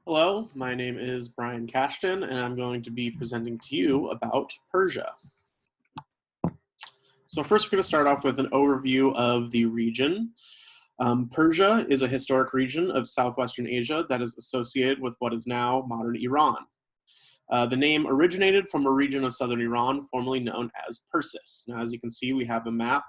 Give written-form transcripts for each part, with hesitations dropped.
Hello, my name is Brian Cashton, and I'm going to be presenting to you about Persia. So first, we're going to start off with an overview of the region. Persia is a historic region of southwestern Asia that is associated with what is now modern Iran. The name originated from a region of southern Iran formerly known as Persis. Now, as you can see, we have a map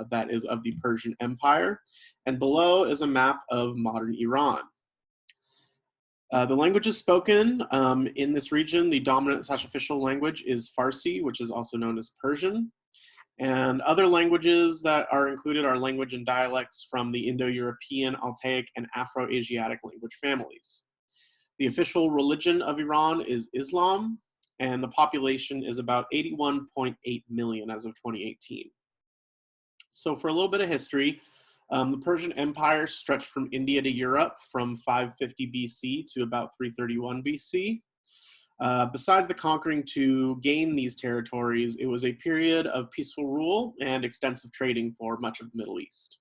that is of the Persian Empire, and below is a map of modern Iran. The languages spoken in this region, the dominant / official language is Farsi, which is also known as Persian. And other languages that are included are language and dialects from the Indo-European, Altaic, and Afro-Asiatic language families. The official religion of Iran is Islam, and the population is about 81.8 million as of 2018. So for a little bit of history, the Persian Empire stretched from India to Europe from 550 BC to about 331 BC. Besides the conquering to gain these territories, it was a period of peaceful rule and extensive trading for much of the Middle East.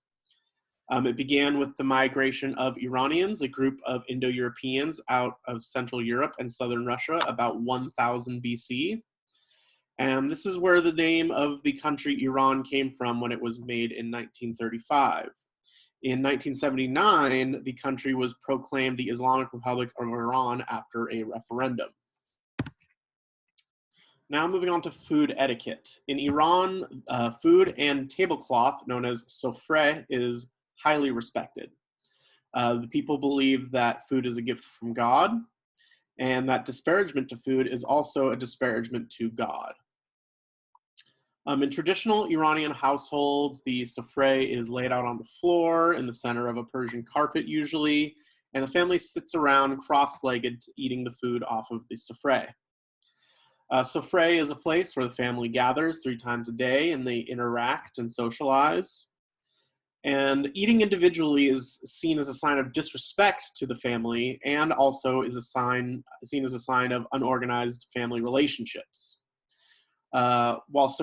It began with the migration of Iranians, a group of Indo-Europeans out of Central Europe and Southern Russia about 1000 BC. And this is where the name of the country Iran came from when it was made in 1935. In 1979, the country was proclaimed the Islamic Republic of Iran after a referendum. Now moving on to food etiquette. In Iran, food and tablecloth, known as sofre, is highly respected. The people believe that food is a gift from God, and that disparagement to food is also a disparagement to God. In traditional Iranian households, the sofre is laid out on the floor in the center of a Persian carpet usually, and the family sits around cross-legged eating the food off of the sofre. Sofre is a place where the family gathers 3 times a day and they interact and socialize. And eating individually is seen as a sign of disrespect to the family and also is seen as a sign of unorganized family relationships. While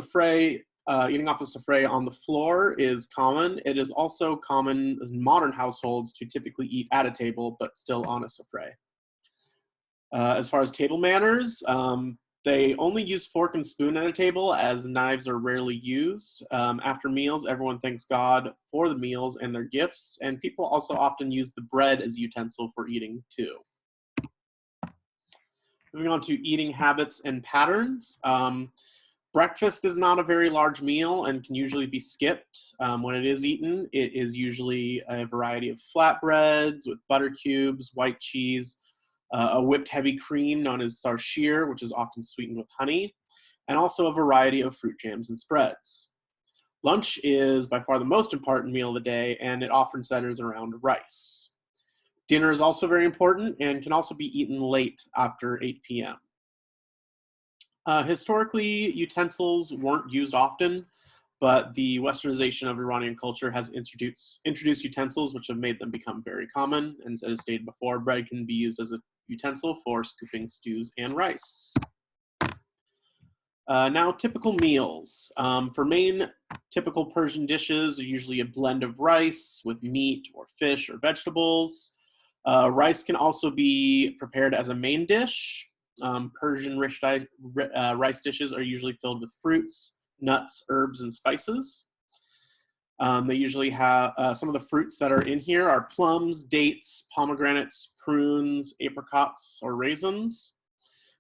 eating off the sofre on the floor is common, it is also common in modern households to typically eat at a table, but still on a sofre. As far as table manners, they only use fork and spoon at a table as knives are rarely used. After meals, everyone thanks God for the meals and their gifts, and people also often use the bread as a utensil for eating too. Moving on to eating habits and patterns. Breakfast is not a very large meal and can usually be skipped. When it is eaten, it is usually a variety of flatbreads with butter cubes, white cheese, a whipped heavy cream known as sarshir, which is often sweetened with honey, and also a variety of fruit jams and spreads. Lunch is by far the most important meal of the day, and it often centers around rice. Dinner is also very important and can also be eaten late after 8 p.m. Historically, utensils weren't used often, but the westernization of Iranian culture has introduced utensils which have made them become very common. And as stated before, bread can be used as a utensil for scooping stews and rice. Now, typical meals. For main typical Persian dishes are usually a blend of rice with meat or fish or vegetables. Rice can also be prepared as a main dish. Persian rice dishes are usually filled with fruits, nuts, herbs, and spices. They usually have some of the fruits that are in here are plums, dates, pomegranates, prunes, apricots, or raisins.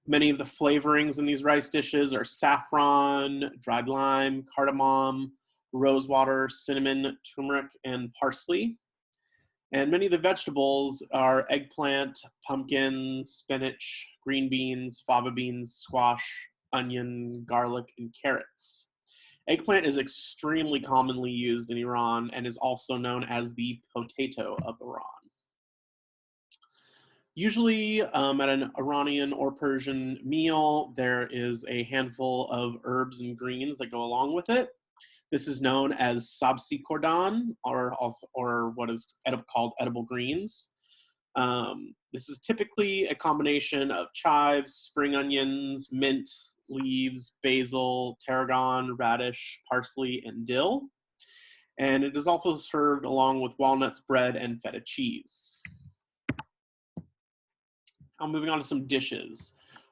Many of the flavorings in these rice dishes are saffron, dried lime, cardamom, rosewater, cinnamon, turmeric, and parsley. And many of the vegetables are eggplant, pumpkin, spinach, green beans, fava beans, squash, onion, garlic, and carrots. Eggplant is extremely commonly used in Iran and is also known as the potato of Iran. Usually at an Iranian or Persian meal, there is a handful of herbs and greens that go along with it. This is known as sabzi kordan, or what is called edible greens. This is typically a combination of chives, spring onions, mint, leaves, basil, tarragon, radish, parsley, and dill. And it is also served along with walnuts, bread, and feta cheese. Now moving on to some dishes.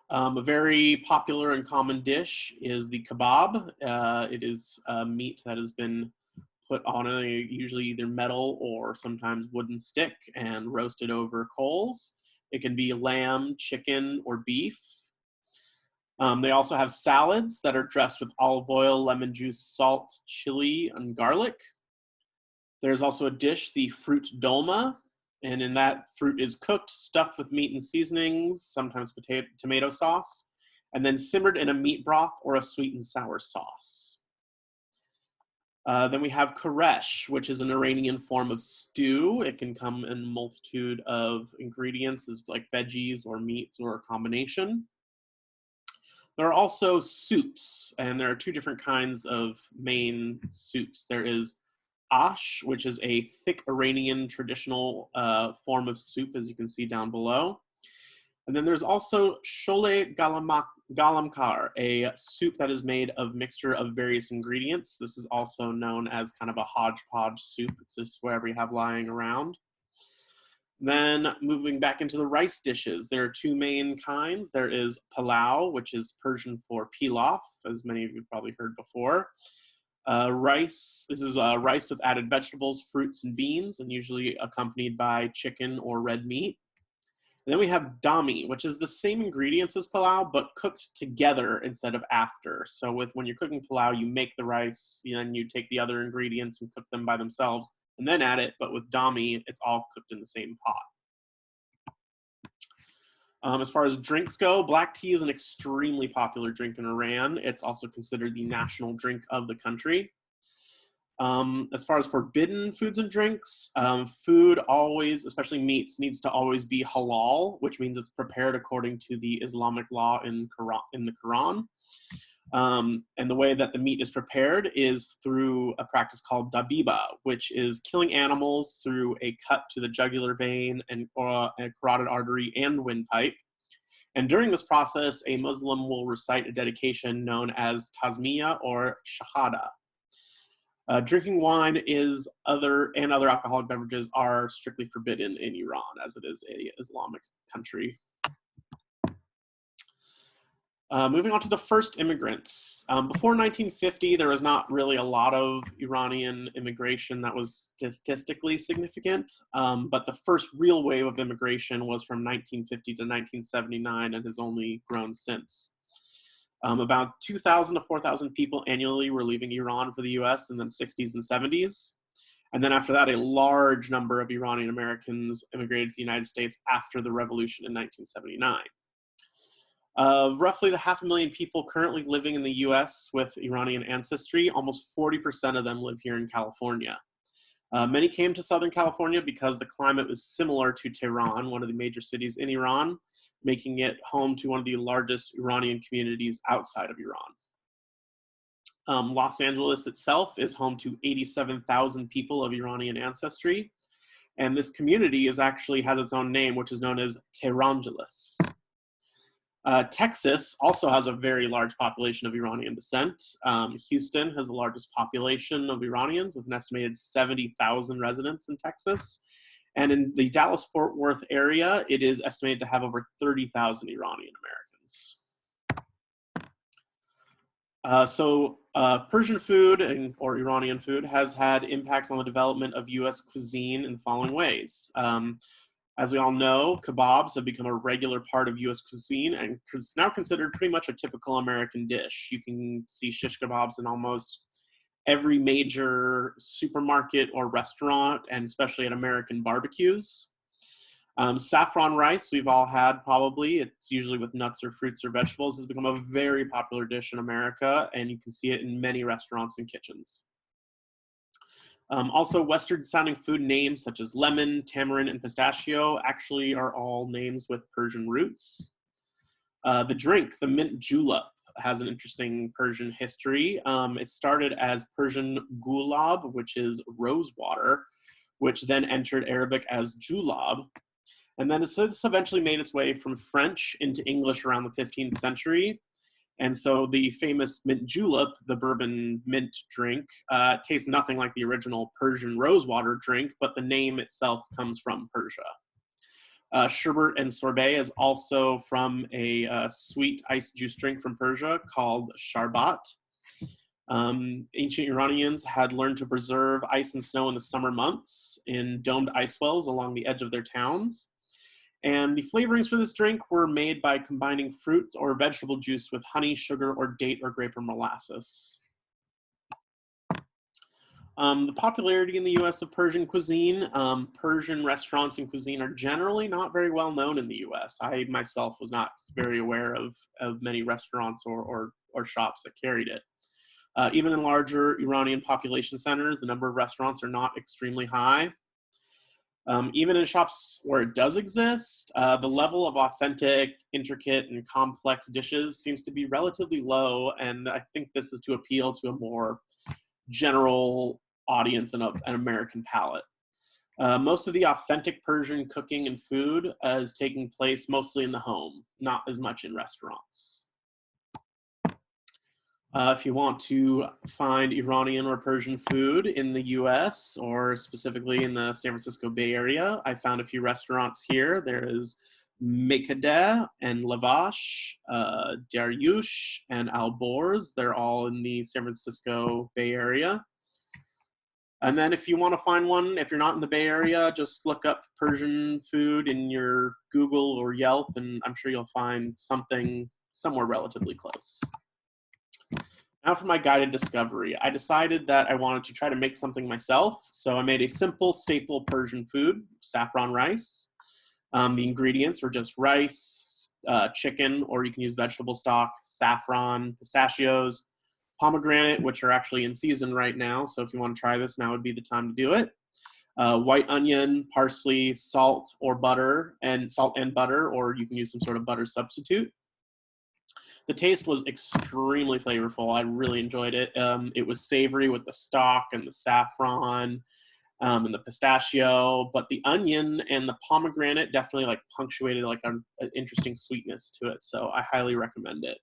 A very popular and common dish is the kebab. It is meat that has been put on a usually either metal or sometimes wooden stick and roasted over coals. It can be lamb, chicken, or beef. They also have salads that are dressed with olive oil, lemon juice, salt, chili, and garlic. There's also a dish, the fruit dolma, and in that fruit is cooked, stuffed with meat and seasonings, sometimes tomato sauce, and then simmered in a meat broth or a sweet and sour sauce. Then we have koresh, which is an Iranian form of stew. It can come in a multitude of ingredients, as like veggies or meats or a combination. There are also soups, and there are two different kinds of main soups. There is ash, which is a thick Iranian traditional form of soup, as you can see down below. And then there's also shole galamkar, a soup that is made of mixture of various ingredients. This is also known as kind of a hodgepodge soup. It's just whatever you have lying around. Then moving back into the rice dishes, there are two main kinds. There is palau, which is Persian for pilaf, as many of you have probably heard before. Rice, this is rice with added vegetables, fruits, and beans, and usually accompanied by chicken or red meat. And then we have dami, which is the same ingredients as palau, but cooked together instead of after. So when you're cooking palau, you make the rice, and you take the other ingredients and cook them by themselves, and then add it. But with dami, it's all cooked in the same pot. As far as drinks go, black tea is an extremely popular drink in Iran. It's also considered the national drink of the country. As far as forbidden foods and drinks, food always, especially meats, needs to always be halal, which means it's prepared according to the Islamic law in the Quran. And the way that the meat is prepared is through a practice called dabiba, which is killing animals through a cut to the jugular vein and a carotid artery and windpipe. And during this process, a Muslim will recite a dedication known as Tazmiyah or Shahada. Drinking wine other alcoholic beverages are strictly forbidden in Iran, as it is an Islamic country. Moving on to the first immigrants. Before 1950, there was not really a lot of Iranian immigration that was statistically significant, but the first real wave of immigration was from 1950 to 1979 and has only grown since. About 2,000 to 4,000 people annually were leaving Iran for the US in the 60s and 70s. And then after that, a large number of Iranian Americans immigrated to the United States after the revolution in 1979. Of roughly the 500,000 people currently living in the US with Iranian ancestry, almost 40% of them live here in California. Many came to Southern California because the climate was similar to Tehran, one of the major cities in Iran, making it home to one of the largest Iranian communities outside of Iran. Los Angeles itself is home to 87,000 people of Iranian ancestry, and this community has its own name, which is known as Tehrangeles. Texas also has a very large population of Iranian descent. Houston has the largest population of Iranians with an estimated 70,000 residents in Texas. And in the Dallas-Fort Worth area, it is estimated to have over 30,000 Iranian Americans. Persian food or Iranian food has had impacts on the development of US cuisine in the following ways. As we all know, kebabs have become a regular part of US cuisine and is now considered pretty much a typical American dish. You can see shish kebabs in almost every major supermarket or restaurant, and especially at American barbecues. Saffron rice, we've all had probably. It's usually with nuts or fruits or vegetables. Has become a very popular dish in America, and you can see it in many restaurants and kitchens. Also, Western-sounding food names such as lemon, tamarind, and pistachio actually are all names with Persian roots. The drink, the mint julep, has an interesting Persian history. It started as Persian gulab, which is rose water, which then entered Arabic as julab. And then this eventually made its way from French into English around the 15th century. And so the famous mint julep, the bourbon mint drink, tastes nothing like the original Persian rosewater drink, but the name itself comes from Persia. Sherbet and sorbet is also from a sweet iced juice drink from Persia called sharbat. Ancient Iranians had learned to preserve ice and snow in the summer months in domed ice wells along the edge of their towns. And the flavorings for this drink were made by combining fruit or vegetable juice with honey, sugar, or date or grape or molasses. The popularity in the US of Persian cuisine, Persian restaurants and cuisine are generally not very well known in the US. I myself was not very aware of many restaurants or shops that carried it. Even in larger Iranian population centers, the number of restaurants are not extremely high. Even in shops where it does exist, the level of authentic, intricate, and complex dishes seems to be relatively low, and I think this is to appeal to a more general audience and an American palate. Most of the authentic Persian cooking and food is taking place mostly in the home, not as much in restaurants. If you want to find Iranian or Persian food in the US or specifically in the San Francisco Bay Area, I found a few restaurants here. There is Mekadeh and Lavash, Daryush, and Al Borz. They're all in the San Francisco Bay Area. And then if you want to find one, if you're not in the Bay Area, just look up Persian food in your Google or Yelp, and I'm sure you'll find something somewhere relatively close. Now for my guided discovery. I decided that I wanted to try to make something myself, so I made a simple staple Persian food, saffron rice. The ingredients were just rice, chicken, or you can use vegetable stock, saffron, pistachios, pomegranate, which are actually in season right now, so if you want to try this, now would be the time to do it. White onion, parsley, salt or butter, and salt and butter, or you can use some sort of butter substitute. The taste was extremely flavorful. I really enjoyed it. It was savory with the stock and the saffron and the pistachio, but the onion and the pomegranate definitely like punctuated like an interesting sweetness to it. So I highly recommend it.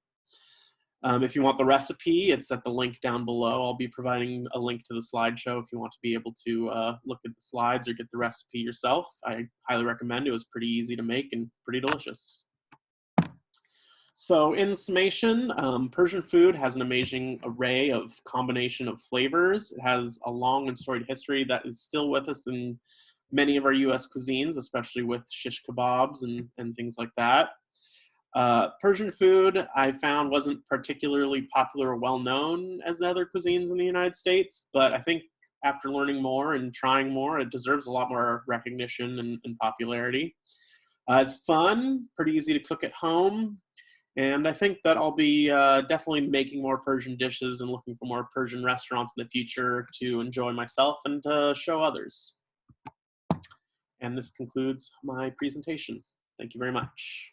If you want the recipe, it's at the link down below. I'll be providing a link to the slideshow if you want to be able to look at the slides or get the recipe yourself. I highly recommend it. It was pretty easy to make and pretty delicious. So in summation, Persian food has an amazing array of combination of flavors. It has a long and storied history that is still with us in many of our US cuisines, especially with shish kebabs and things like that. Persian food I found wasn't particularly popular or well known as the other cuisines in the United States, but I think after learning more and trying more, it deserves a lot more recognition and popularity. It's fun, pretty easy to cook at home, and I think that I'll be definitely making more Persian dishes and looking for more Persian restaurants in the future to enjoy myself and to show others. And this concludes my presentation. Thank you very much.